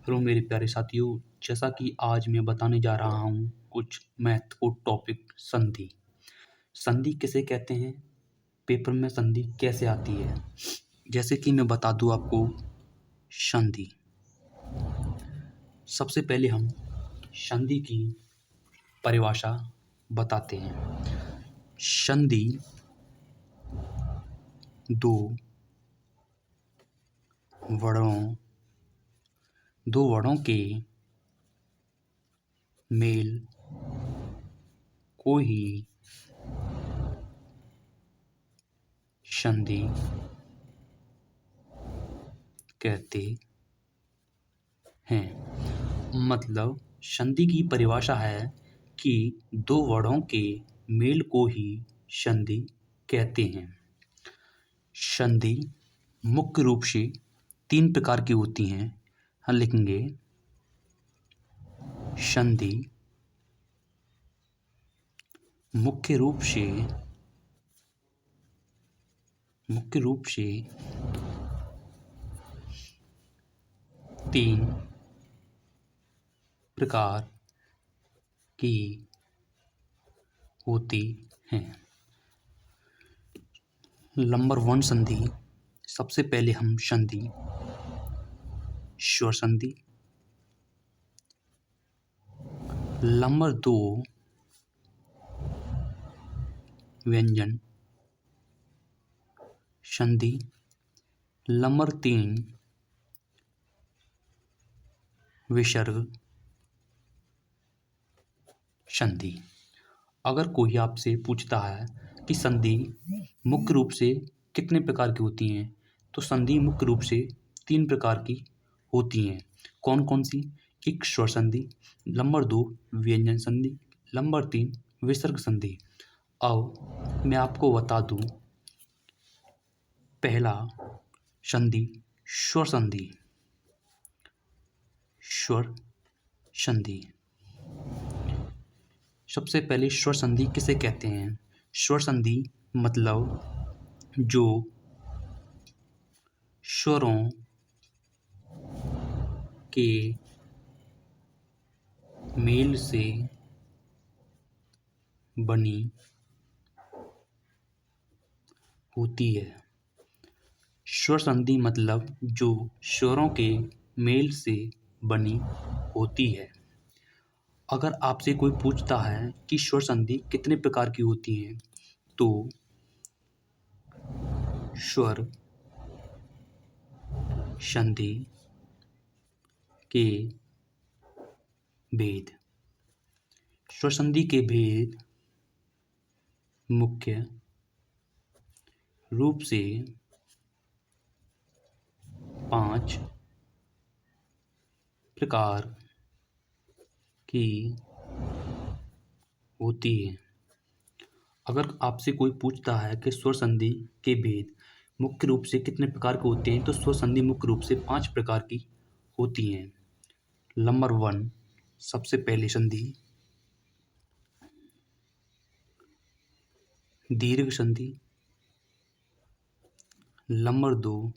Hello मेरे प्यारे साथियों, जैसा कि आज मैं बताने जा रहा हूँ कुछ महत्वपूर्ण टॉपिक संधि। संधि किसे कहते हैं? पेपर में संधि कैसे आती है? जैसे कि मैं बता दूँ आपको संधि। सबसे पहले हम संधि की परिभाषा बताते हैं। संधि दो वर्णों के मेल को ही संधि कहते हैं। मतलब संधि की परिभाषा है कि दो वर्णों के मेल को ही संधि कहते हैं। संधि मुख्य रूप से 3 प्रकार की होती हैं। हम लिखेंगे संधि मुख्य रूप से 3 प्रकार की होती हैं। नंबर 1 संधि। सबसे पहले हम संधि स्वर संधि। नंबर 2 व्यंजन संधि। नंबर 3 विसर्ग संधि। अगर कोई आपसे पूछता है कि संधि मुख्य रूप से कितने प्रकार की होती हैं, तो संधि मुख्य रूप से 3 प्रकार की होती हैं। कौन कौन सी? एक स्वर संधि, नंबर 2 व्यंजन संधि, नंबर 3 विसर्ग संधि। अब मैं आपको बता दूं, पहला संधि स्वर संधि। स्वर संधि सबसे पहले स्वर संधि किसे कहते हैं? स्वर संधि मतलब जो स्वरों के मेल से बनी होती है। स्वर संधि मतलब जो स्वरों के मेल से बनी होती है। अगर आपसे कोई पूछता है कि स्वर संधि कितने प्रकार की होती हैं, तो स्वर संधि के भेद। स्वर संधि के भेद मुख्य रूप से 5 प्रकार की होती है। अगर आपसे कोई पूछता है कि स्वर संधि के भेद मुख्य रूप से कितने प्रकार के होते हैं, तो स्वर संधि मुख्य रूप से 5 प्रकार की होती हैं। नंबर 1 सबसे पहली संधि दीर्घ संधि। नंबर 2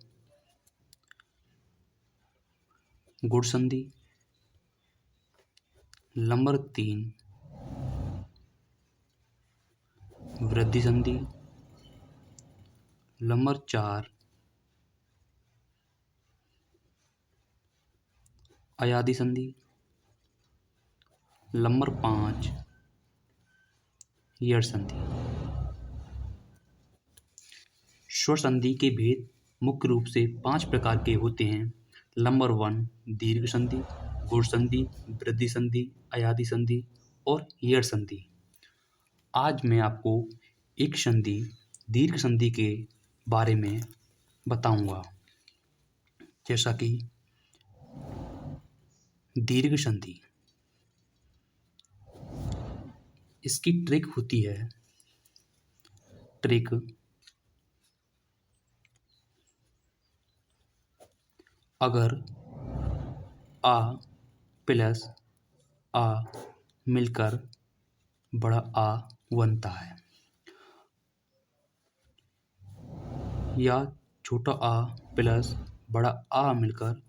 गुण संधि। नंबर 3 वृद्धि संधि। नंबर 4 अयादि संधि। नंबर 5 यड़ संधि। स्वर संधि के भेद मुख्य रूप से 5 प्रकार के होते हैं। नंबर 1 दीर्घ संधि, गुण संधि, वृद्धि संधि, अयादि संधि और यड़ संधि। आज मैं आपको एक संधि दीर्घ संधि के बारे में बताऊंगा। जैसा कि दीर्घ संधि, इसकी ट्रिक होती है। ट्रिक अगर आ प्लस आ मिलकर बड़ा आ बनता है, या छोटा आ प्लस बड़ा आ मिलकर